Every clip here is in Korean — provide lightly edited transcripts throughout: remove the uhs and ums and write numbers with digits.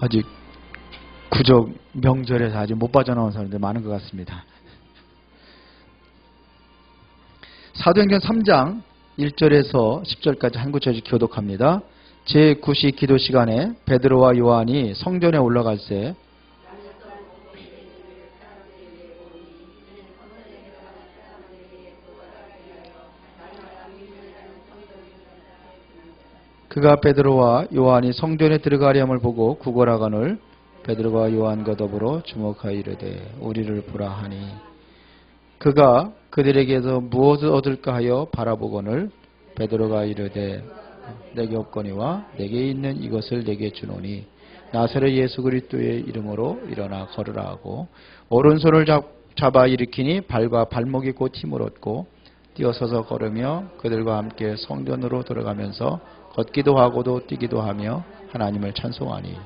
아직 구적 명절에서 아직 못 빠져나온 사람들 많은 것 같습니다. 사도행전 3장 1절에서 10절까지 한 구절씩 교독합니다. 제9시 기도 시간에 베드로와 요한이 성전에 올라갈 때 그가 베드로와 요한이 성전에 들어가려함을 보고 구걸하거늘 베드로와 요한과 더불어 주목하여 이르되 우리를 보라 하니 그가 그들에게서 무엇을 얻을까 하여 바라보거늘 베드로가 이르되 내게 없거니와 내게 있는 이것을 내게 주노니 나사렛 예수 그리스도의 이름으로 일어나 걸으라 하고 오른손을 잡아 일으키니 발과 발목이 곧 힘을 얻고 뛰어서서 걸으며 그들과 함께 성전으로 들어가면서 걷기도 하고도 뛰기도 하며 하나님을 찬송하니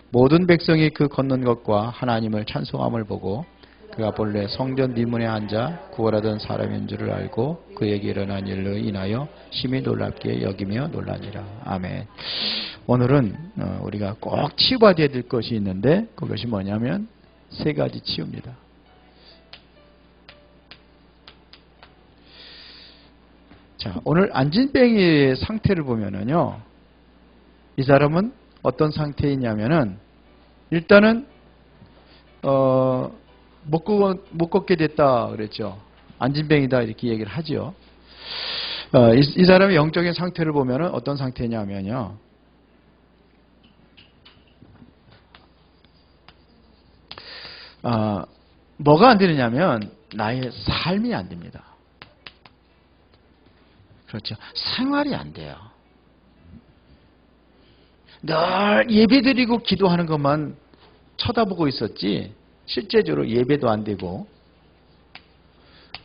모든 백성이 그 걷는 것과 하나님을 찬송함을 보고 그가 본래 성전 뒷문에 앉아 구걸하던 사람인 줄을 알고 그에게 일어난 일로 인하여 심히 놀랍게 여기며 놀라니라. 아멘. 오늘은 우리가 꼭 치유받아야 될 것이 있는데 그것이 뭐냐면 세 가지 치유입니다. 자, 오늘 안진뱅이의 상태를 보면은요, 이 사람은 어떤 상태이냐면은 일단은 못 걷게 됐다 그랬죠. 안진뱅이다 이렇게 얘기를 하죠. 이 사람의 영적인 상태를 보면은 어떤 상태냐면요, 뭐가 안 되느냐면 나의 삶이 안 됩니다. 그렇죠. 생활이 안 돼요. 늘 예배드리고 기도하는 것만 쳐다보고 있었지 실제적으로 예배도 안 되고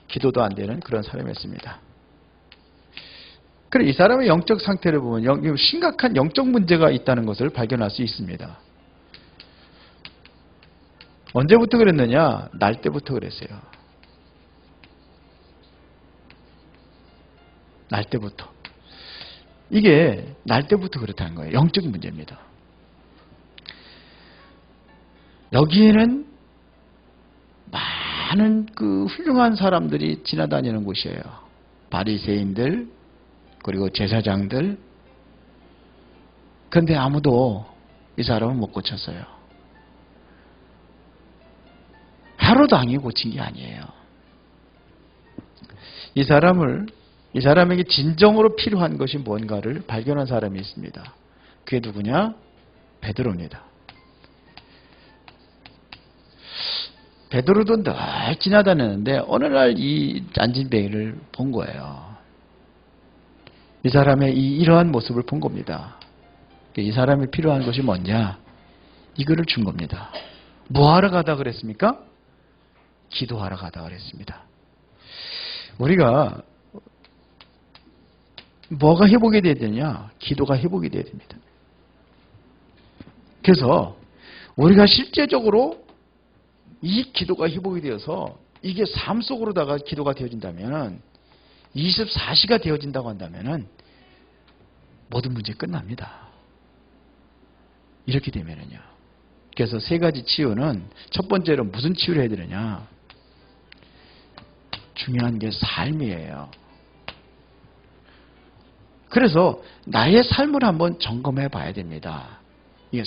기도도 안 되는 그런 사람이었습니다. 그래, 이 사람의 영적 상태를 보면 심각한 영적 문제가 있다는 것을 발견할 수 있습니다. 언제부터 그랬느냐? 날 때부터 그랬어요. 날 때부터. 이게 날 때부터 그렇다는 거예요. 영적인 문제입니다. 여기에는 많은 그 훌륭한 사람들이 지나다니는 곳이에요. 바리새인들 그리고 제사장들. 그런데 아무도 이 사람은 못 고쳤어요. 하루 당일 고친 게 아니에요. 이 사람에게 진정으로 필요한 것이 뭔가를 발견한 사람이 있습니다. 그게 누구냐? 베드로입니다. 베드로도 늘 지나다니는데 어느 날 이 안진뱅이를 본 거예요. 이 사람의 이러한 모습을 본 겁니다. 이 사람이 필요한 것이 뭐냐? 이거를 준 겁니다. 뭐하러 가다 그랬습니까? 기도하러 가다 그랬습니다. 우리가 뭐가 회복이 돼야 되냐? 기도가 회복이 돼야 됩니다. 그래서 우리가 실제적으로 이 기도가 회복이 되어서 이게 삶 속으로다가 기도가 되어진다면 24시가 되어진다고 한다면 모든 문제 끝납니다. 이렇게 되면은요. 그래서 세 가지 치유는 첫 번째로 무슨 치유를 해야 되느냐? 중요한 게 삶이에요. 그래서 나의 삶을 한번 점검해 봐야 됩니다. 이게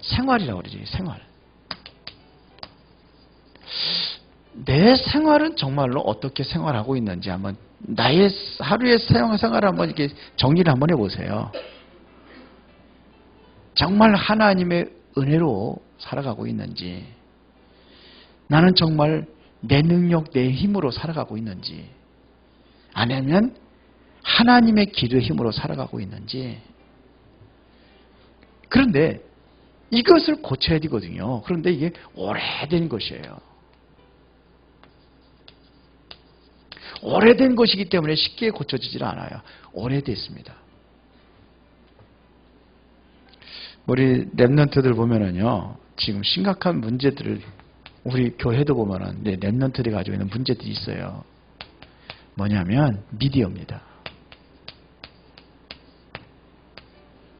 생활이라고 그러지, 생활. 내 생활은 정말로 어떻게 생활하고 있는지 한번 나의 하루의 생활을 한번 이렇게 정리를 한번 해보세요. 정말 하나님의 은혜로 살아가고 있는지, 나는 정말 내 능력, 내 힘으로 살아가고 있는지, 아니면 하나님의 길의 힘으로 살아가고 있는지. 그런데 이것을 고쳐야 되거든요. 그런데 이게 오래된 것이에요. 오래된 것이기 때문에 쉽게 고쳐지질 않아요. 오래됐습니다. 우리 랩런트들 보면은요, 지금 심각한 문제들을 우리 교회도 보면은 랩런트들이 가지고 있는 문제들이 있어요. 뭐냐면 미디어입니다.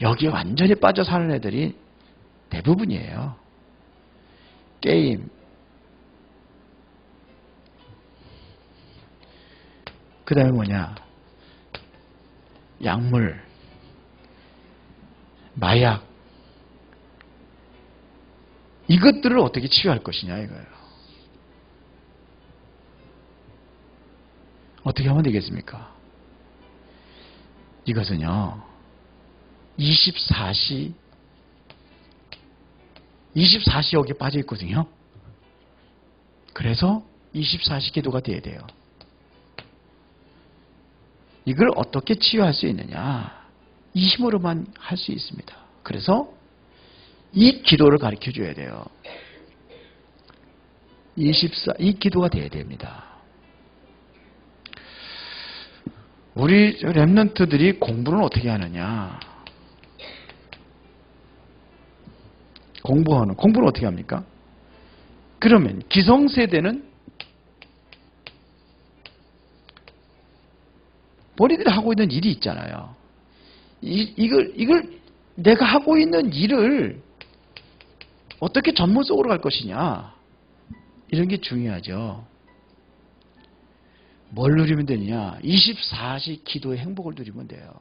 여기에 완전히 빠져 사는 애들이 대부분이에요. 게임, 그 다음에 뭐냐, 약물, 마약, 이것들을 어떻게 치유할 것이냐 이거예요. 어떻게 하면 되겠습니까? 이것은요, 24시 여기에 빠져 있거든요. 그래서 24시 기도가 돼야 돼요. 이걸 어떻게 치유할 수 있느냐? 이 힘으로만 할 수 있습니다. 그래서 이 기도를 가르쳐 줘야 돼요. 이 기도가 돼야 됩니다. 우리 렘넌트들이 공부는 어떻게 하느냐? 공부는 어떻게 합니까? 그러면 기성세대는 본인들이 하고 있는 일이 있잖아요. 이걸 내가 하고 있는 일을 어떻게 전문적으로 갈 것이냐, 이런 게 중요하죠. 뭘 누리면 되느냐? 24시 기도의 행복을 누리면 돼요.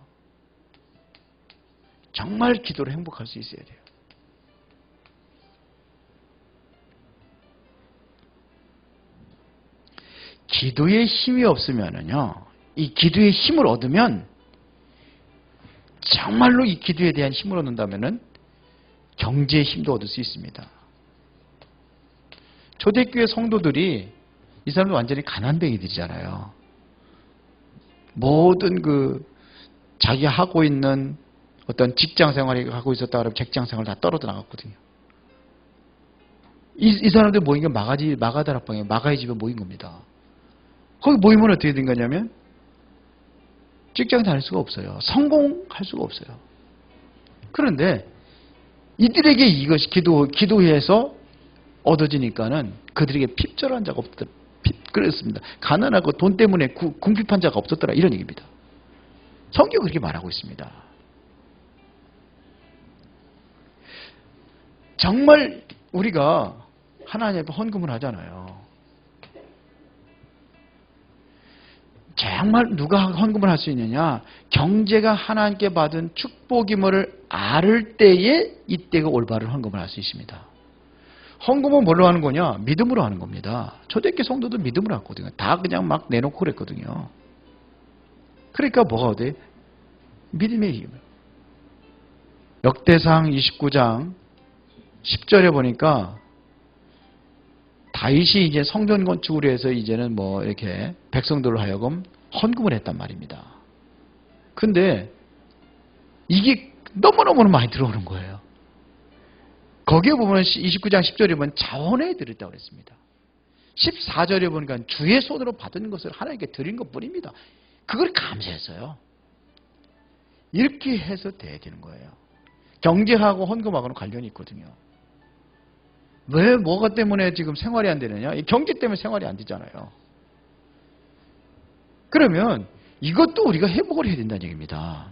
정말 기도로 행복할 수 있어야 돼요. 기도의 힘이 없으면은요, 이 기도의 힘을 얻으면, 정말로 이 기도에 대한 힘을 얻는다면은 경제의 힘도 얻을 수 있습니다. 초대교회 성도들이, 이 사람들 완전히 가난뱅이들이잖아요. 모든 자기 하고 있는 어떤 직장 생활을 하고 있었다 그러면 직장 생활 다 떨어져 나갔거든요. 이 사람들 모인 게 마가다락방에 마가의 집에 모인 겁니다. 거기 모이면 어떻게 된 거냐면 직장 다닐 수가 없어요. 성공할 수가 없어요. 그런데 이들에게 이것이 기도해서 얻어지니까는 그들에게 핍절한 자가 없더라. 그랬습니다. 가난하고 돈 때문에 궁핍한 자가 없었더라. 이런 얘기입니다. 성경이 그렇게 말하고 있습니다. 정말 우리가 하나님 앞에 헌금을 하잖아요. 정말 누가 헌금을 할 수 있느냐? 경제가 하나님께 받은 축복임을 알 때에 이때가 올바른 헌금을 할 수 있습니다. 헌금은 뭘로 하는 거냐? 믿음으로 하는 겁니다. 초대교회 성도도 믿음으로 했거든요. 다 그냥 막 내놓고 그랬거든요. 그러니까 뭐가 돼? 믿음의 힘. 역대상 29장 10절에 보니까 다윗이 이제 성전 건축을 해서 이제는 뭐 이렇게 백성들로 하여금 헌금을 했단 말입니다. 근데 이게 너무너무 많이 들어오는 거예요. 거기에 보면 29장 10절에 보면 자원에 드렸다고 그랬습니다. 14절에 보니까 주의 손으로 받은 것을 하나님께 드린 것 뿐입니다. 그걸 감사했어요. 이렇게 해서 돼야 되는 거예요. 경제하고 헌금하고는 관련이 있거든요. 왜 뭐가 때문에 지금 생활이 안 되느냐? 이 경제 때문에 생활이 안 되잖아요. 그러면 이것도 우리가 회복을 해야 된다는 얘기입니다.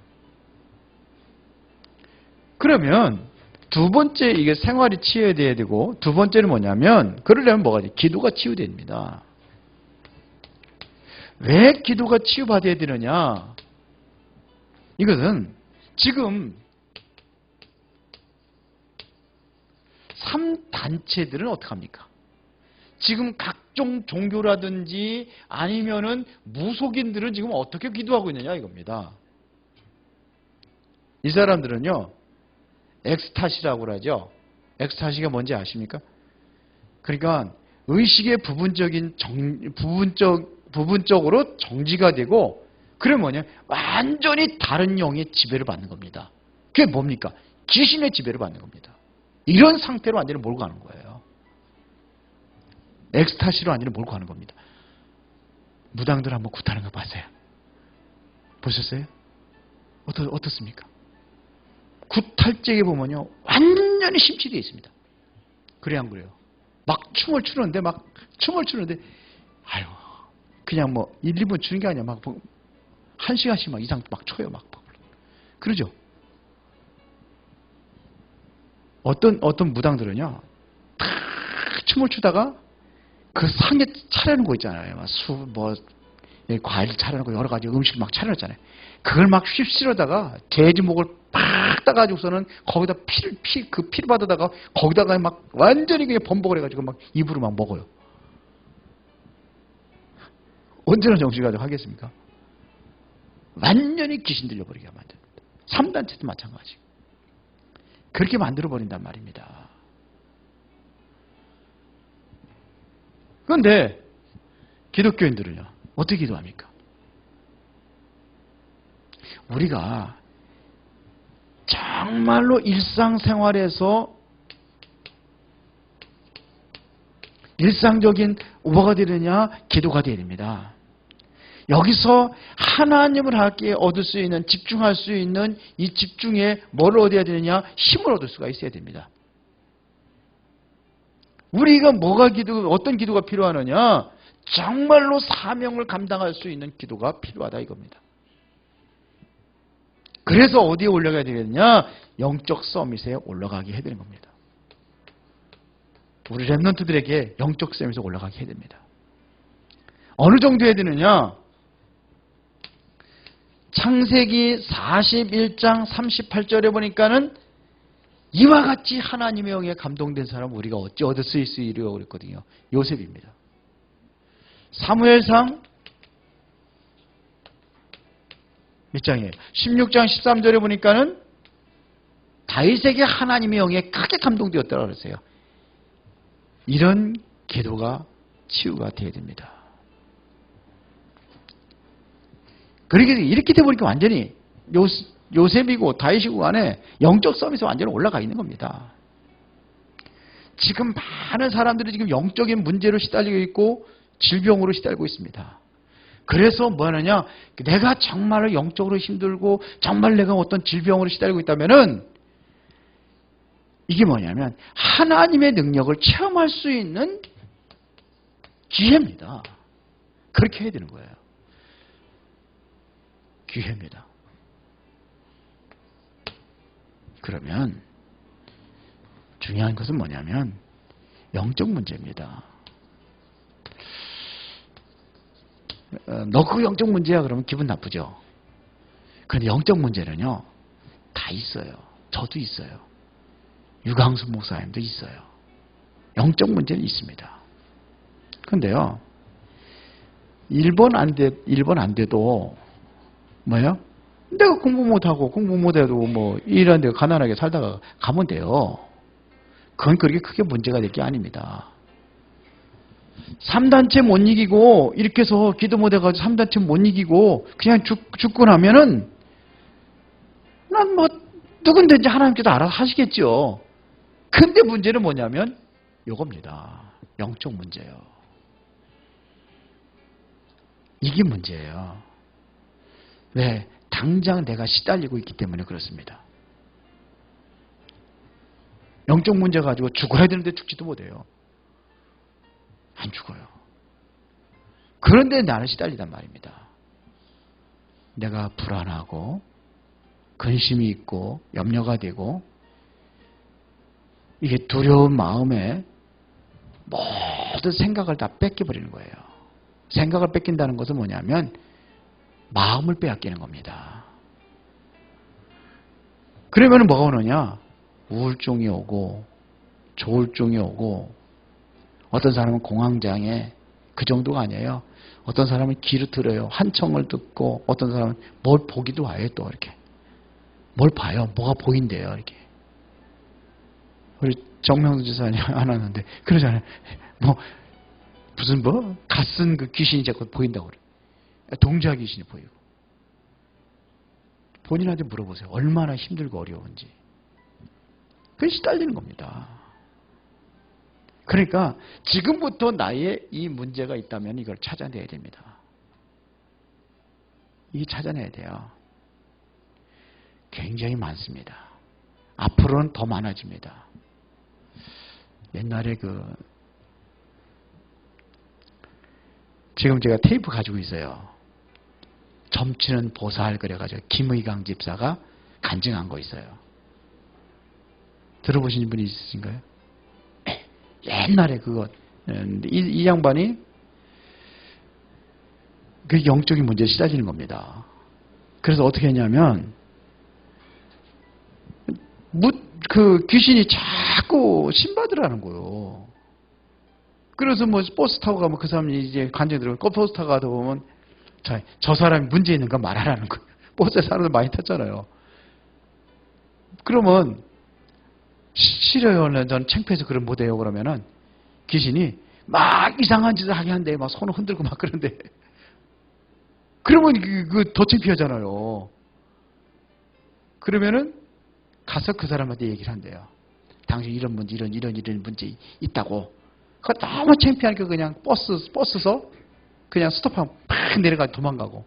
그러면 두 번째, 이게 생활이 치유돼야 되고, 두 번째는 뭐냐면, 그러려면 뭐가 돼? 기도가 치유됩니다. 왜 기도가 치유받아야 되느냐? 이것은 지금 3단체들은 어떡합니까? 지금 각종 종교라든지 아니면은 무속인들은 지금 어떻게 기도하고 있느냐 이겁니다. 이 사람들은요, 엑스타시라고 그러죠. 엑스타시가 뭔지 아십니까? 그러니까 의식의 부분적으로 정지가 되고, 그게 뭐냐? 완전히 다른 영의 지배를 받는 겁니다. 그게 뭡니까? 귀신의 지배를 받는 겁니다. 이런 상태로 완전히 몰고 가는 거예요. 엑스타시로 완전히 몰고 가는 겁니다. 무당들 한번 굿하는 거 봤어요? 보셨어요? 어떻습니까? 굿할 적에 보면요, 완전히 심취되어 있습니다. 그래 안 그래요? 막 춤을 추는데 아유, 그냥 뭐 1, 2분 추는 게 아니라 막 1시간씩 막 이상 막 춰요. 막 그러죠? 어떤 무당들은요, 탁 춤을 추다가 그 상에 차려놓은 거 있잖아요. 과일 차려놓고 여러 가지 음식 막 차려놨잖아요. 그걸 막 휩쓸어다가 돼지 목을 팍 따가지고서는 거기다 피를 받아다가 거기다가 막 완전히 그냥 범벅을 해가지고 막 입으로 막 먹어요. 언제나 정신 가지고 하겠습니까? 완전히 귀신 들려버리게 만듭니다. 3단체도 마찬가지. 그렇게 만들어버린단 말입니다. 그런데 기독교인들은요, 어떻게 기도합니까? 우리가 정말로 일상생활에서 일상적인 뭐가 되느냐? 기도가 되어야 됩니다. 여기서 하나님을 하기에 얻을 수 있는, 집중할 수 있는 이 집중에 뭘 얻어야 되느냐? 힘을 얻을 수가 있어야 됩니다. 우리가 어떤 기도가 필요하느냐? 정말로 사명을 감당할 수 있는 기도가 필요하다 이겁니다. 그래서 어디에 올라가야 되겠느냐? 영적 서밋에 올라가게 해야 되는 겁니다. 우리 랩런트들에게 영적 서밋에 올라가게 해야 됩니다. 어느 정도 해야 되느냐? 창세기 41장 38절에 보니까는 이와 같이 하나님의 영에 감동된 사람 우리가 어찌 얻을 수 있으리요 그랬거든요. 요셉입니다. 사무엘상 몇 장이에요? 16장 13절에 보니까는 다윗에게 하나님의 영에 크게 감동되었다고 그랬어요. 이런 기도가 치유가 되어야 됩니다. 그러니까 이렇게 돼버리니까 완전히 요셉이고 다윗이고 간에 영적 서밋에 완전히 올라가 있는 겁니다. 지금 많은 사람들이 지금 영적인 문제로 시달리고 있고 질병으로 시달리고 있습니다. 그래서 뭐 하느냐? 내가 정말 영적으로 힘들고 정말 내가 어떤 질병으로 시달리고 있다면은 이게 뭐냐면 하나님의 능력을 체험할 수 있는 기회입니다. 그렇게 해야 되는 거예요. 기회입니다. 그러면 중요한 것은 뭐냐면 영적 문제입니다. 너 그거 영적 문제야 그러면 기분 나쁘죠. 그런데 영적 문제는요 다 있어요. 저도 있어요. 유광수 목사님도 있어요. 영적 문제는 있습니다. 그런데요 1번 안 돼도 뭐예요? 내가 공부 못하고 공부 못해도 뭐 일하는데 가난하게 살다가 가면 돼요. 그건 그렇게 크게 문제가 될 게 아닙니다. 3단체 못 이기고 이렇게 해서 기도 못해가지고 3단체 못 이기고 그냥 죽고 나면은 난 뭐 누군든지 하나님께서 알아서 하시겠죠. 근데 문제는 뭐냐면 요겁니다. 영적 문제예요. 이게 문제예요. 왜? 당장 내가 시달리고 있기 때문에 그렇습니다. 영적 문제 가지고 죽어야 되는데 죽지도 못해요. 안 죽어요. 그런데 나는 시달리단 말입니다. 내가 불안하고 근심이 있고 염려가 되고 이게 두려운 마음에 모든 생각을 다 뺏겨버리는 거예요. 생각을 뺏긴다는 것은 뭐냐면 마음을 빼앗기는 겁니다. 그러면 뭐가 오느냐? 우울증이 오고 조울증이 오고 어떤 사람은 공황장애 그 정도가 아니에요. 어떤 사람은 귀를 들어요. 한청을 듣고 어떤 사람은 뭘 보기도 와요. 또 이렇게 뭘 봐요. 뭐가 보인대요. 이렇게 우리 정명수 지사님 안 하는데 그러잖아요. 무슨 갓쓴 그 귀신이 자꾸 보인다고 그래. 동자 귀신이 보이고. 본인한테 물어보세요. 얼마나 힘들고 어려운지. 그게 시달리는 겁니다. 그러니까 지금부터 나의 이 문제가 있다면 이걸 찾아내야 됩니다. 이게 찾아내야 돼요. 굉장히 많습니다. 앞으로는 더 많아집니다. 옛날에 지금 제가 테이프 가지고 있어요. 점치는 보살 그래가지고 김의강 집사가 간증한 거 있어요. 들어보신 분이 있으신가요? 옛날에 그거 이 양반이 그 영적인 문제에 시달리는 겁니다. 그래서 어떻게 했냐면 그 귀신이 자꾸 신받으라는 거예요. 그래서 뭐 버스 타고 가면 그 사람이 이제 간증이 들어가고 버스 타고 가다 보면 저 사람이 문제 있는 거 말하라는 거예요. 버스에 사람들 많이 탔잖아요. 그러면 싫어요. 전 창피해서 그런 못해요. 그러면은 귀신이 막 이상한 짓을 하게 한대. 막 손을 흔들고 막 그런데. 그러면 더 창피하잖아요. 그러면은 가서 그 사람한테 얘기를 한대요. 당신 이런 문제, 이런 문제 있다고. 그거 너무 창피하니까 그냥 버스서 그냥 스톱하면 팍 내려가서 도망가고.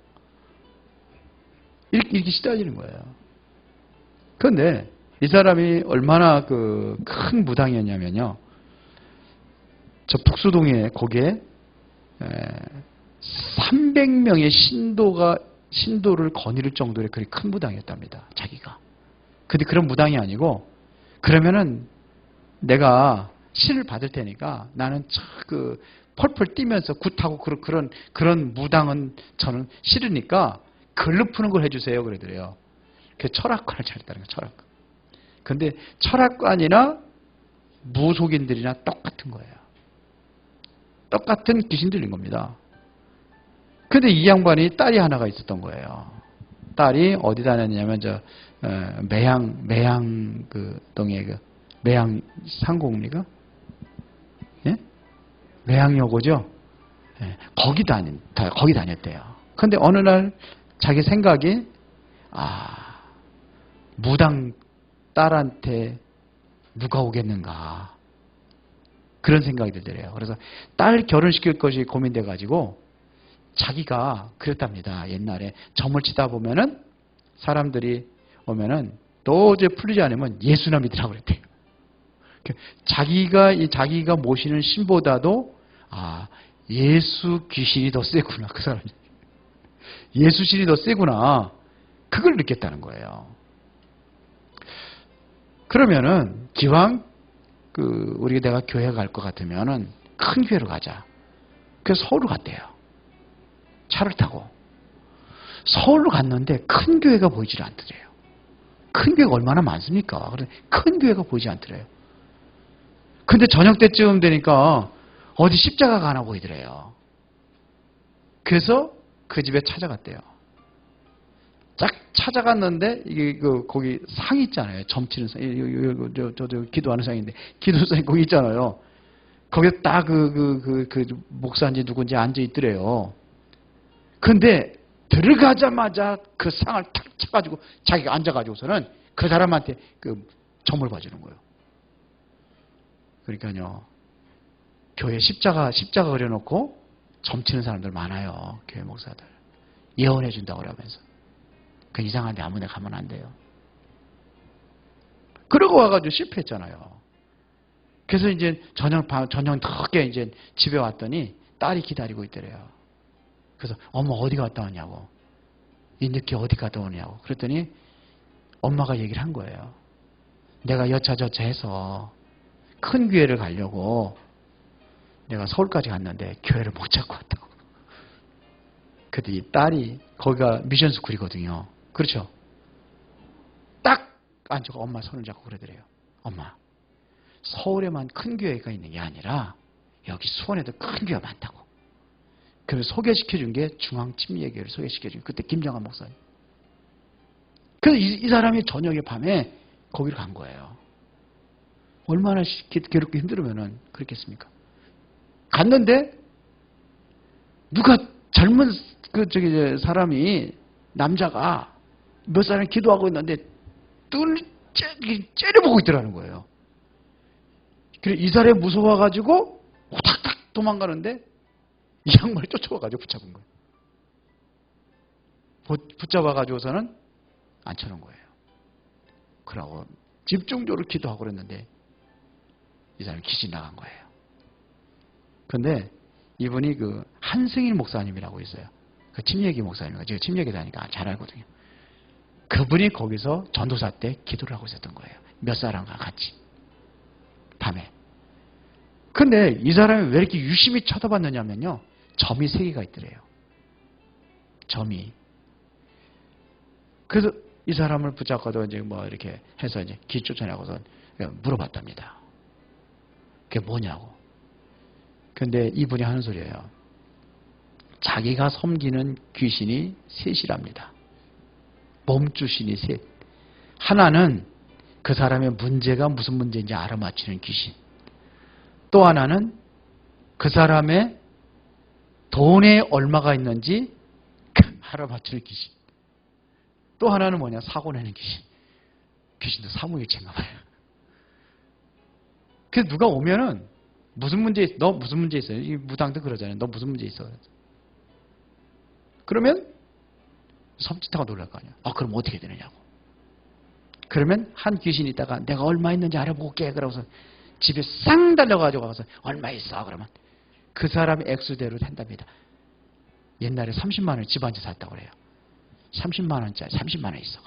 이렇게 시달리는 거예요. 그런데 이 사람이 얼마나 그 큰 무당이었냐면요. 저 북수동에 거기에 300명의 신도를 거느릴 정도의 그리 큰 무당이었답니다. 자기가. 근데 그런 무당이 아니고 그러면은 내가 신을 받을 테니까 나는 그 펄펄 뛰면서 굿하고 그런 무당은 저는 싫으니까 글로 푸는 걸 해주세요. 그러더래요. 그 철학관을 차렸다는 거예요. 철학관. 근데 철학관이나 무속인들이나 똑같은 거예요. 똑같은 귀신 들린 겁니다. 근데 이 양반이 딸이 하나가 있었던 거예요. 딸이 어디 다녔냐면 매양 그 동에 그 매양 상공리가 예? 매양여고죠. 예. 거기 다녔대요. 근데 어느 날 자기 생각이 무당 딸한테 누가 오겠는가 그런 생각이 들더래요. 그래서 딸 결혼시킬 것이 고민돼 가지고 자기가 그랬답니다. 옛날에 점을 치다 보면은 사람들이 오면은 도저히 풀리지 않으면 예수나 믿으라고 그랬대요. 자기가 모시는 신보다도 예수 귀신이 더 세구나. 그 사람이. 예수 신이 더 세구나. 그걸 느꼈다는 거예요. 그러면은 기왕 내가 교회 갈 것 같으면은 큰 교회로 가자. 그래서 서울로 갔대요. 차를 타고. 서울로 갔는데 큰 교회가 보이질 않더래요. 큰 교회가 얼마나 많습니까? 큰 교회가 보이지 않더래요. 근데 저녁 때쯤 되니까 어디 십자가가 하나 보이더래요. 그래서 그 집에 찾아갔대요. 딱 찾아갔는데 이게 거기 상 있잖아요. 점치는 상. 저 기도하는 상인데 기도상이 거기 있잖아요. 거기에 딱 목사인지 누군지 앉아 있더래요. 근데 들어가자마자 그 상을 탁 쳐가지고 자기가 앉아가지고서는 그 사람한테 점을 봐주는 거예요. 그러니까요. 교회 십자가 그려놓고 점치는 사람들 많아요. 교회 목사들. 예언해 준다고 그러면서. 그 이상한데 아무데 가면 안 돼요. 그러고 와가지고 실패했잖아요. 그래서 이제 저녁 늦게 이제 집에 왔더니 딸이 기다리고 있더래요. 그래서 엄마 어디 갔다 왔냐고. 이 늦게 어디 갔다 오냐고. 그랬더니 엄마가 얘기를 한 거예요. 내가 여차저차 해서 큰 교회를 가려고 내가 서울까지 갔는데 교회를 못 찾고 왔다고. 근데 이 딸이 거기가 미션스쿨이거든요. 그렇죠? 딱 앉아서 엄마 손을 잡고 그러더래요. 엄마, 서울에만 큰 교회가 있는 게 아니라 여기 수원에도 큰 교회가 많다고. 그래서 소개시켜준 게 중앙침례교회를 소개시켜준 그때 김정한 목사님. 그래서 이 사람이 저녁에 밤에 거기를 간 거예요. 얼마나 괴롭게 힘들으면 그렇겠습니까? 갔는데 누가 젊은 사람이 남자가 몇 사람이 기도하고 있는데 째려보고 있더라는 거예요. 그래서 이 사람이 무서워가지고 후닥닥 도망가는데 이 양반이 쫓아와가지고 붙잡은 거예요. 붙잡아가지고서는 앉혀놓은 거예요. 그러고 집중적으로 기도하고 그랬는데 이 사람이 귀신이 나간 거예요. 근데 이분이 한승일 목사님이라고 있어요. 그 침례기 목사님이고 제가 침례기 다니까 잘 알거든요. 그분이 거기서 전도사 때 기도를 하고 있었던 거예요. 몇 사람과 같이. 밤에. 근데 이 사람이 왜 이렇게 유심히 쳐다봤느냐면요. 점이 3개가 있더래요. 점이. 그래서 이 사람을 붙잡고도 이제 뭐 이렇게 해서 이제 길 쫓아내고서 물어봤답니다. 그게 뭐냐고. 근데 이분이 하는 소리예요. 자기가 섬기는 귀신이 셋이랍니다. 몸주신이 셋. 하나는 그 사람의 문제가 무슨 문제인지 알아맞히는 귀신. 또 하나는 그 사람의 돈에 얼마가 있는지 알아맞히는 귀신. 또 하나는 뭐냐? 사고 내는 귀신. 귀신도 사무일체인가 봐요. 그래서 누가 오면은 무슨 문제 있어? 너 무슨 문제 있어요? 이 무당도 그러잖아요. 너 무슨 문제 있어? 그러면 섬찟하고 놀랄 거 아니야. 아, 그럼 어떻게 되느냐고. 그러면 한 귀신이 있다가 내가 얼마 있는지 알아보고 올게. 그러고서 집에 쌍 달려가지고 가서 얼마 있어? 그러면 그 사람의 액수대로 된답니다. 옛날에 30만 원 집 한 채 샀다고 그래요. 30만 원짜리 30만 원 있어.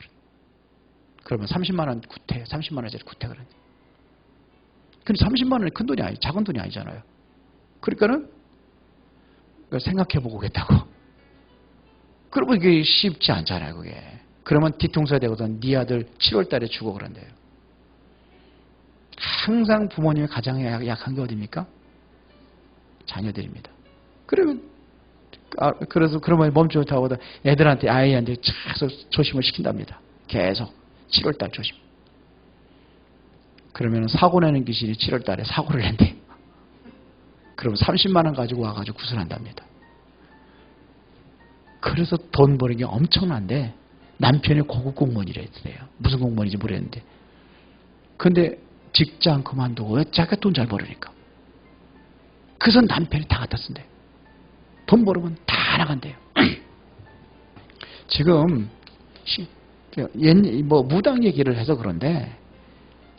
그러면 30만 원 구태, 30만 원짜리 구태 그러니. 근데 30만 원이 큰 돈이 아니, 작은 돈이 아니잖아요. 그러니까는 생각해보고 오겠다고. 그러면 이게 쉽지 않잖아요, 그게. 그러면 뒤통수가 되거든. 네 아들 7월 달에 죽어 그런대요. 항상 부모님이 가장 약한 게 어디입니까? 자녀들입니다. 그러면 멈추고 타고도 애들한테, 아이한테 계속 조심을 시킨답니다. 계속. 7월 달 조심. 그러면 사고 내는 귀신이 7월 달에 사고를 낸대. 그러면 30만 원 가지고 와가지고 구슬한답니다. 그래서 돈 버는 게 엄청난데 남편이 고급 공무원이랬어요. 무슨 공무원인지 모르겠는데. 근데 직장 그만두고 왜 자기가 돈 잘 벌으니까. 그래서 남편이 다 갖다 쓴대요. 돈 벌으면 다 나간대요. 지금 뭐 무당 얘기를 해서 그런데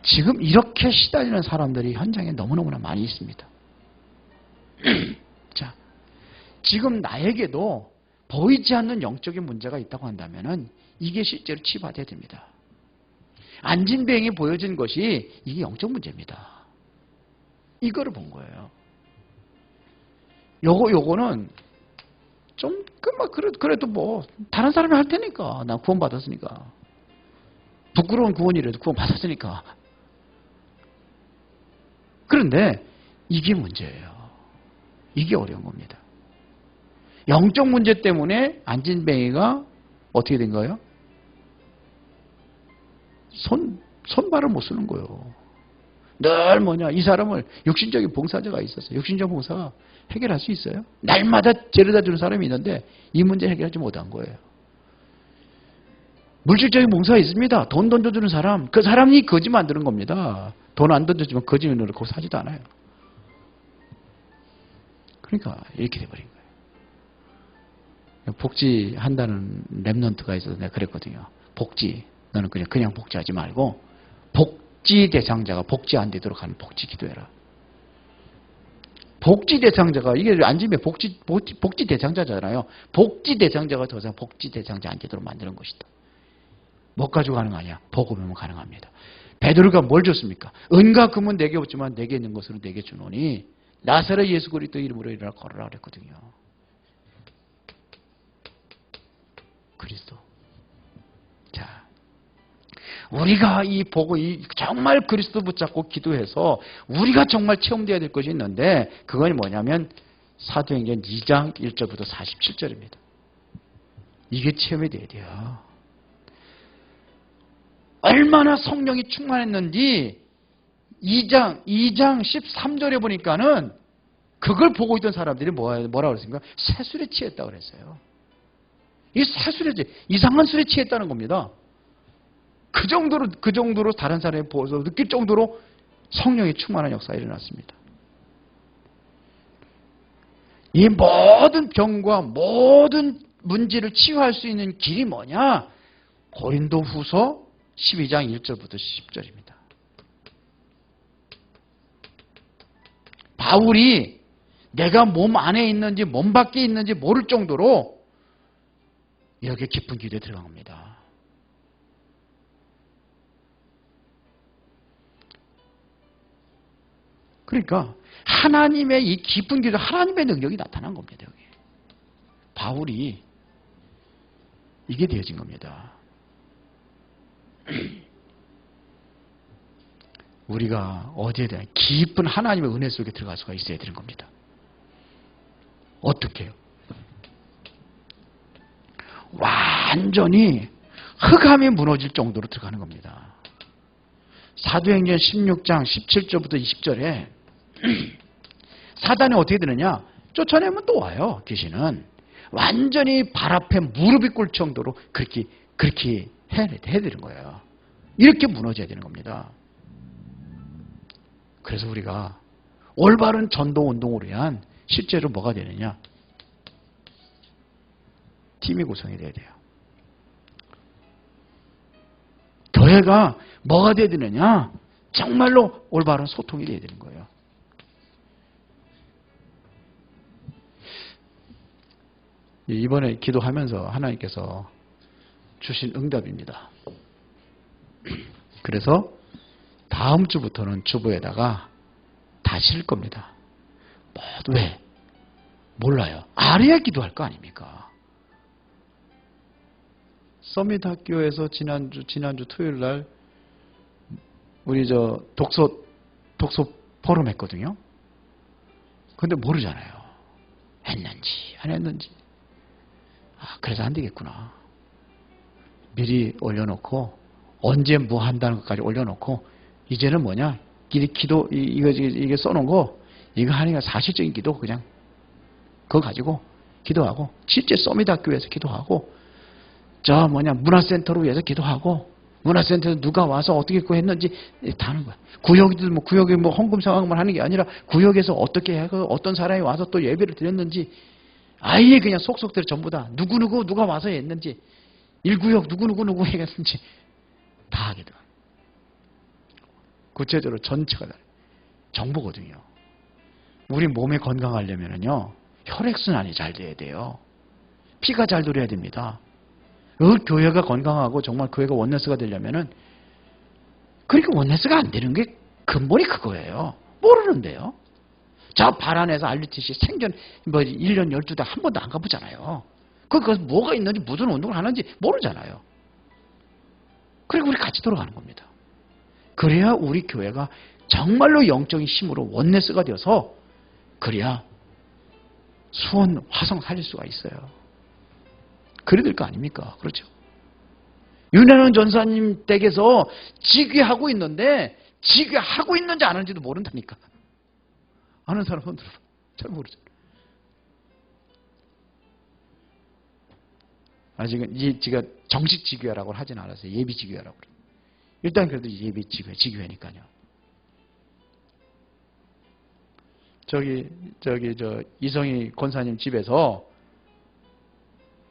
지금 이렇게 시달리는 사람들이 현장에 너무너무나 많이 있습니다. 자, 지금 나에게도 보이지 않는 영적인 문제가 있다고 한다면은 이게 실제로 치유받아야 됩니다. 안진뱅이 보여진 것이 이게 영적 문제입니다. 이거를 본 거예요. 요거는 좀 그래도 뭐 다른 사람이 할 테니까. 나 구원 받았으니까. 부끄러운 구원이라도 구원 받았으니까. 그런데 이게 문제예요. 이게 어려운 겁니다. 영적 문제 때문에 안진뱅이가 어떻게 된 거예요? 손발을 못 쓰는 거예요. 늘 뭐냐, 이 사람을 육신적인 봉사자가 있었어요. 육신적 봉사가 해결할 수 있어요? 날마다 데려다 주는 사람이 있는데 이 문제 해결하지 못한 거예요. 물질적인 봉사가 있습니다. 돈 던져주는 사람, 그 사람이 거지 만드는 겁니다. 돈 안 던져주면 거지민으로 거기 사지도 않아요. 그러니까 이렇게 돼버린 거예요. 복지한다는 랩런트가 있어서 내가 그랬거든요. 복지, 너는 그냥 복지하지 말고 복지 대상자가 복지 안 되도록 하는 복지 기도해라. 복지 대상자가 이게 안지면 복지 대상자잖아요. 복지 대상자가 더 이상 복지 대상자 안 되도록 만드는 것이다. 뭐 가지고 가능하냐? 복음이면 가능합니다. 베드로가 뭘 줬습니까? 은과 금은 내게 없지만 내게 있는 것으로 내게 주노니 나사렛 예수 그리스도 이름으로 일어나 걸으라 그랬거든요. 그리스도. 자, 우리가 이 보고 정말 그리스도 붙잡고 기도해서 우리가 정말 체험되어야 될 것이 있는데 그건 뭐냐면 사도행전 2장 1절부터 47절입니다. 이게 체험이 돼야 돼요. 얼마나 성령이 충만했는지 2장 13절에 보니까는 그걸 보고 있던 사람들이 뭐라고 그랬습니까? 새술에 취했다고 그랬어요. 이 새술에 이상한 술에 취했다는 겁니다. 그 정도로 다른 사람이 보고서 느낄 정도로 성령이 충만한 역사가 일어났습니다. 이 모든 병과 모든 문제를 치유할 수 있는 길이 뭐냐? 고린도후서 12장 1절부터 10절입니다. 바울이 내가 몸 안에 있는지 몸 밖에 있는지 모를 정도로 이렇게 깊은 기도에 들어간 겁니다. 그러니까 하나님의 이 깊은 기도, 하나님의 능력이 나타난 겁니다. 여기. 바울이 이게 되어진 겁니다. 우리가 어디에 대한 깊은 하나님의 은혜 속에 들어갈 수가 있어야 되는 겁니다. 어떻게 해요? 완전히 흑암이 무너질 정도로 들어가는 겁니다. 사도행전 16장 17절부터 20절에 사단이 어떻게 되느냐? 쫓아내면 또 와요. 귀신은. 완전히 발 앞에 무릎이 꿇을 정도로 그렇게 해야 되는 거예요. 이렇게 무너져야 되는 겁니다. 그래서 우리가 올바른 전도 운동을 위한 실제로 뭐가 되느냐? 팀이 구성이 돼야 돼요. 교회가 뭐가 돼야 되느냐? 정말로 올바른 소통이 돼야 되는 거예요. 이번에 기도하면서 하나님께서 주신 응답입니다. 그래서 다음 주부터는 주보에다가 다 실 겁니다. 왜? 몰라요. 알아야 기도할 거 아닙니까? 서밋 학교에서 지난주 토요일 날 우리 독서 포럼 했거든요. 근데 모르잖아요. 했는지 안 했는지. 그래서 안 되겠구나. 미리 올려놓고 언제 뭐 한다는 것까지 올려놓고 이제는 뭐냐? 이게 써놓은 거 이거 하니까 사실적인 기도 그냥 그거 가지고 기도하고 실제 서밋 학교에서 기도하고 문화센터로 위해서 기도하고 문화센터에서 누가 와서 어떻게 했는지 다 하는 거야. 구역에 헌금 상황만 하는 게 아니라 구역에서 어떻게 하고 어떤 사람이 와서 또 예배를 드렸는지 아예 그냥 속속대로 전부 다 누가 와서 했는지 1구역 누구 했는지 다 하게 돼. 구체적으로 전체가 정보거든요. 우리 몸이 건강하려면요 혈액순환이 잘 돼야 돼요. 피가 잘 돌아야 됩니다. 그 교회가 건강하고 정말 교회가 원네스가 되려면은 그러니까 원네스가 안 되는 게 근본이 그거예요. 모르는데요. 저 발 안에서 RUTC 생전 1년 12달 한 번도 안 가보잖아요. 거기서 뭐가 있는지 무슨 운동을 하는지 모르잖아요. 그리고 우리 같이 돌아가는 겁니다. 그래야 우리 교회가 정말로 영적인 힘으로 원네스가 되어서 그래야 수원 화성 살릴 수가 있어요. 그래야 될 거 아닙니까? 그렇죠? 윤현원 전사님 댁에서 지귀하고 있는데 지귀하고 있는지 안 하는지도 모른다니까. 아는 사람 손 들어봐. 잘 모르죠. 아직은 제가 정식 지교회라고 하진 않았어요. 예비 지교회라고 그래요. 일단 그래도 예비 지교회니까요. 이성희 권사님 집에서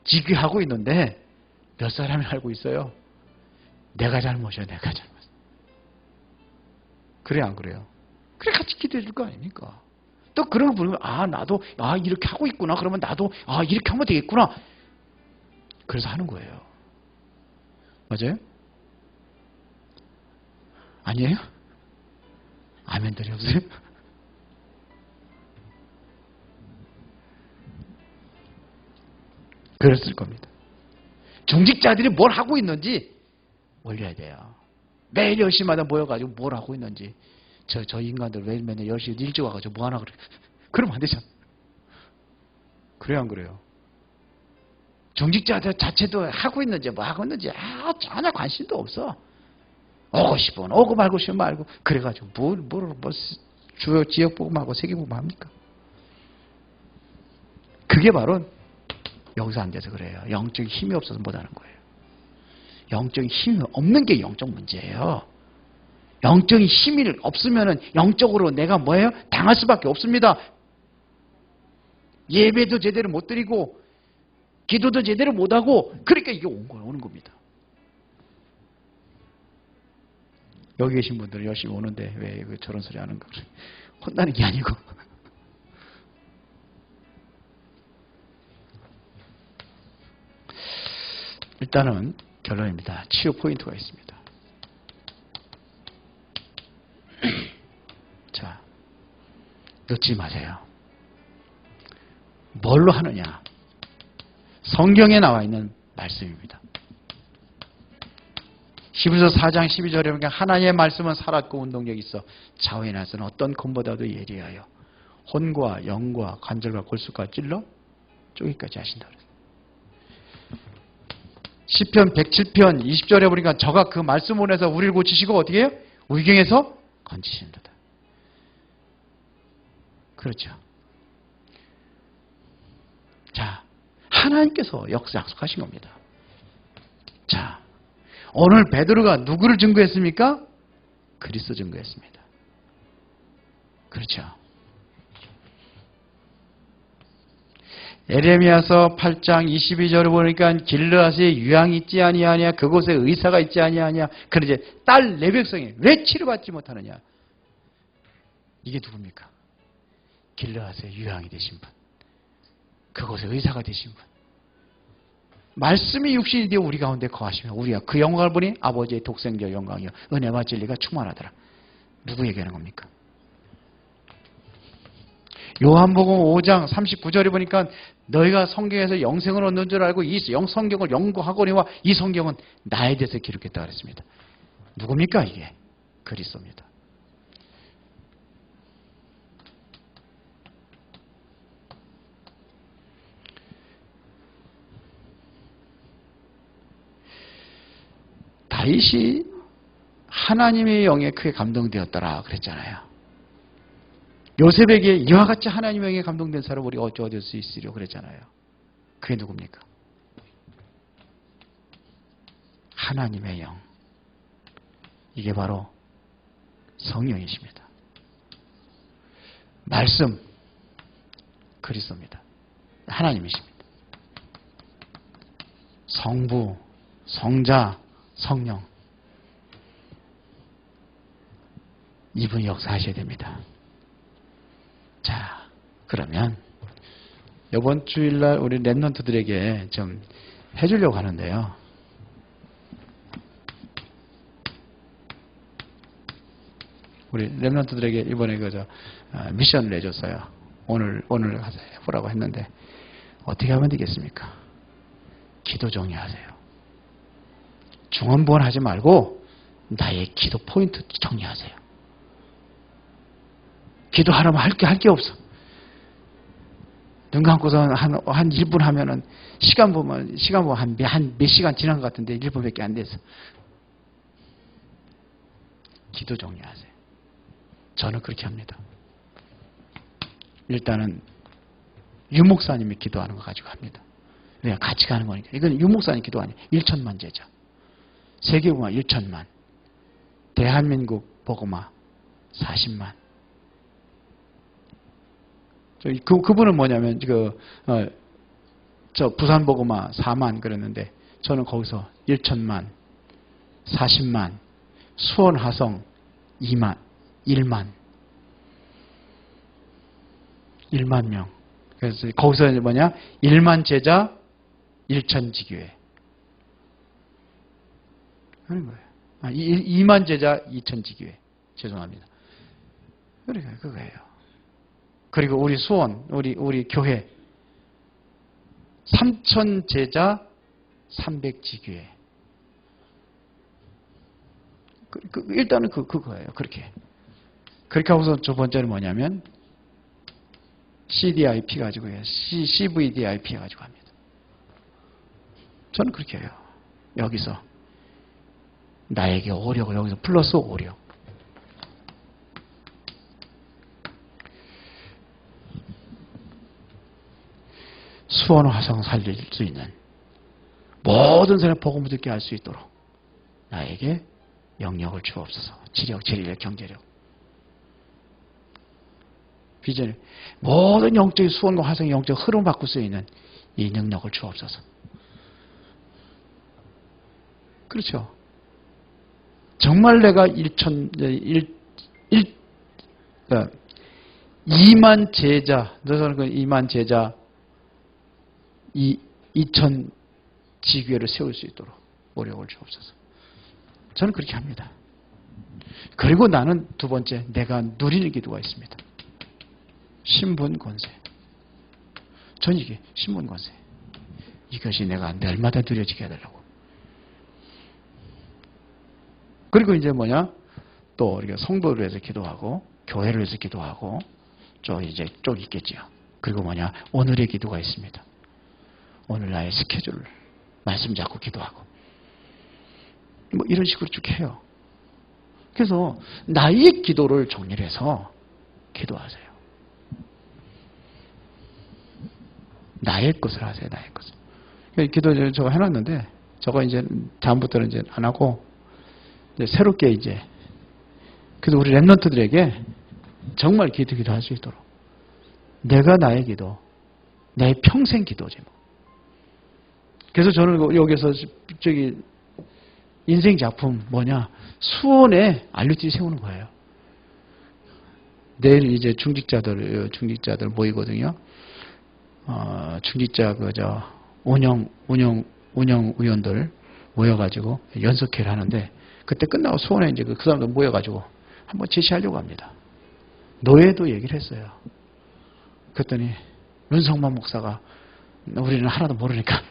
지교하고 있는데 몇 사람이 알고 있어요? 내가 잘못이야, 내가 잘못. 그래 안 그래요? 그래 같이 기도해 줄 거 아닙니까? 또 그런 거 보면 나도 이렇게 하고 있구나. 그러면 나도 이렇게 하면 되겠구나. 그래서 하는 거예요. 맞아요? 아니에요? 아멘들이 없어요? 그랬을 겁니다. 중직자들이 뭘 하고 있는지 올려야 돼요. 매일 10시마다 모여가지고 뭘 하고 있는지. 저 인간들 왜 맨날 10시에 일찍 와가지고 뭐 하나 그래. 그러면 안 되잖아. 그래요, 안 그래요? 중직자들 자체도 하고 있는지 뭐 하고 있는지 전혀 관심도 없어. 오고 싶으면 오고 말고 싶으면 말고. 그래가지고 주요 지역복음하고 세계복음 합니까? 그게 바로 여기서 안 돼서 그래요. 영적인 힘이 없어서 못하는 거예요. 영적인 힘이 없는 게 영적 문제예요. 영적인 힘이 없으면 영적으로 내가 뭐예요? 당할 수밖에 없습니다. 예배도 제대로 못 드리고 기도도 제대로 못하고 그러니까 이게 오는 겁니다. 여기 계신 분들은 열심히 오는데 왜 저런 소리 하는가. 혼나는 게 아니고. 일단은 결론입니다. 치유 포인트가 있습니다. 자, 넣지 마세요. 뭘로 하느냐? 성경에 나와 있는 말씀입니다. 히브리서 4장 12절에 보니까 하나님의 말씀은 살았고 운동력이 있어 좌우에 나서는 어떤 검보다도 예리하여 혼과 영과 관절과 골수까지 찔러 쪼개기까지 하신다. 시편 107편 20절에 보니까 저가 그 말씀을 해서 우리를 고치시고 어떻게 해요? 의경에서 건지신다. 그렇죠. 자, 하나님께서 약속하신 겁니다. 자, 오늘 베드로가 누구를 증거했습니까? 그리스도 증거했습니다. 그렇죠. 에레미야서 8장 22절을 보니까 길르앗에 유향이 있지 아니하냐, 그곳에 의사가 있지 아니하냐. 그런데 이제 딸 내 백성이 왜 치료받지 못하느냐? 이게 누굽니까? 길르앗에 유향이 되신 분, 그곳에 의사가 되신 분. 말씀이 육신이 되어 우리 가운데 거하시며 우리가 그 영광을 보니 아버지의 독생자 영광이요 은혜와 진리가 충만하더라. 누구 얘기하는 겁니까? 요한복음 5장 39절에 보니까 너희가 성경에서 영생을 얻는 줄 알고 이 성경을 연구하거니와 이 성경은 나에 대해서 기록했다 그랬습니다. 누굽니까 이게? 그리스도입니다. 다윗이 하나님의 영에 크게 감동되었더라 그랬잖아요. 요셉에게 이와 같이 하나님의 영에 감동된 사람 우리가 어찌 얻을 수 있으려 그랬잖아요. 그게 누굽니까? 하나님의 영. 이게 바로 성령이십니다. 말씀, 그리스도입니다. 하나님이십니다. 성부, 성자, 성령. 이분이 역사하셔야 됩니다. 자, 그러면 이번 주일날 우리 랩런트들에게 좀 해주려고 하는데요. 우리 랩런트들에게 이번에 미션을 내줬어요. 오늘 가서 해보라고 했는데 어떻게 하면 되겠습니까? 기도 정리하세요. 중언부언 하지 말고 나의 기도 포인트 정리하세요. 기도하라면 할 게 없어. 눈 감고서 한 1분 하면은 시간 보면 한 몇 시간 지난 것 같은데 1분밖에 안 돼서. 기도 정리하세요. 저는 그렇게 합니다. 일단은 유 목사님이 기도하는 거 가지고 합니다. 그냥 같이 가는 거니까. 이건 유 목사님 기도 아니에요. 1천만 제자. 세계복음화 1천만. 대한민국 복음화 40만. 그분은 뭐냐면 저 부산 복음화 4만 그랬는데 저는 거기서 1천만, 40만, 수원 화성 2만, 1만 명. 그래서 거기서 뭐냐? 1만 제자 1천 지교회 하는 거예요. 2만 제자 2천 지교회. 죄송합니다. 그러니까 그거예요. 그리고 우리 수원, 우리 교회 3천 제자 300 지교회. 일단은 그거예요. 그렇게 하고서 두 번째는 뭐냐면 CDIP 가지고 해요. CVDIP 가지고 합니다. 저는 그렇게 해요. 여기서 나에게 오력을 여기서 플러스 오력. 수원 화성 살릴 수 있는 모든 사람 복음을 듣게 할 수 있도록 나에게 영역을 주옵소서. 지력, 재력, 경제력. 비전을 모든 영적인 수원과 화성의 영적 흐름 바꿀 수 있는 이 능력을 주옵소서. 그렇죠. 정말 내가 2만 제자, 저는 그 2만 제자 2천 지교회를 세울 수 있도록 노력을 주옵소서. 저는 그렇게 합니다. 그리고 나는 두 번째, 내가 누리는 기도가 있습니다. 신분 권세. 전 이게 신분 권세. 이것이 내가 날마다 누려지게 해달라고. 그리고 이제 뭐냐? 또 우리가 성도를 위해서 기도하고 교회를 위해서 기도하고 쪽 있겠지요. 그리고 뭐냐? 오늘의 기도가 있습니다. 오늘 나의 스케줄을 말씀 잡고 기도하고 뭐 이런 식으로 쭉 해요. 그래서 나의 기도를 정리해서 기도하세요. 나의 것을 하세요. 나의 것을. 기도 저거 해놨는데 저거 이제 다음부터는 이제 안 하고 이제 새롭게 이제 그래서 우리 랩런트들에게 정말 기도할 수 있도록 내가 나의 기도, 내 평생 기도지 뭐. 그래서 저는 여기서 저기 인생 작품 뭐냐 수원에 RUTC 세우는 거예요. 내일 이제 중직자들 모이거든요. 중직자 운영위원들 모여가지고 연석회를 하는데 그때 끝나고 수원에 이제 그 사람들 모여가지고 한번 제시하려고 합니다. 노예도 얘기를 했어요. 그랬더니 윤성만 목사가 우리는 하나도 모르니까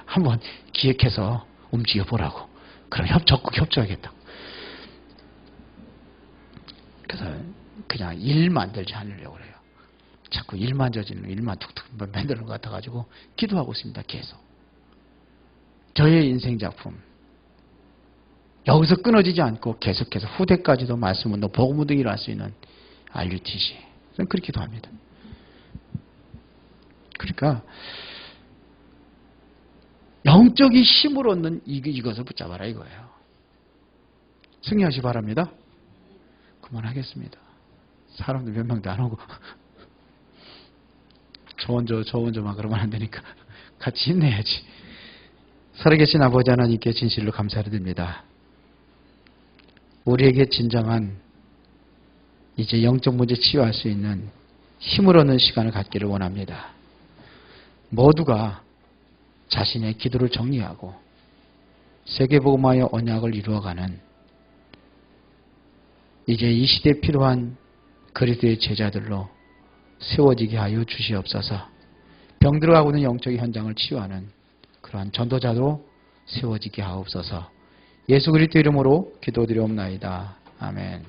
한번 기획해서 움직여보라고. 그럼 적극 협조하겠다. 그래서 그냥 일 만들지 않으려고 그래요. 자꾸 일만 저지르는 일만 툭툭 만드는 것 같아가지고 기도하고 있습니다. 계속. 저의 인생 작품. 여기서 끊어지지 않고 계속해서 후대까지도 말씀운동, 복음운동이 일어날 수 있는 RUTC. 저는 그렇게 기도합니다. 그러니까 영적인 힘을 얻는 이것을 붙잡아라 이거예요. 승리하시 바랍니다. 그만하겠습니다. 사람들 몇 명도 안 오고 저 혼자만 그러면 안 되니까 같이 힘내야지. 살아계신 아버지 하나님께 진실로 감사를 드립니다. 우리에게 진정한 이제 영적 문제 치유할 수 있는 힘을 얻는 시간을 갖기를 원합니다. 모두가 자신의 기도를 정리하고 세계복음화의 언약을 이루어가는 이제 이 시대에 필요한 그리스도의 제자들로 세워지게 하여 주시옵소서. 병들어가고 있는 영적인 현장을 치유하는 그러한 전도자로 세워지게 하옵소서. 예수 그리스도 이름으로 기도드리옵나이다. 아멘.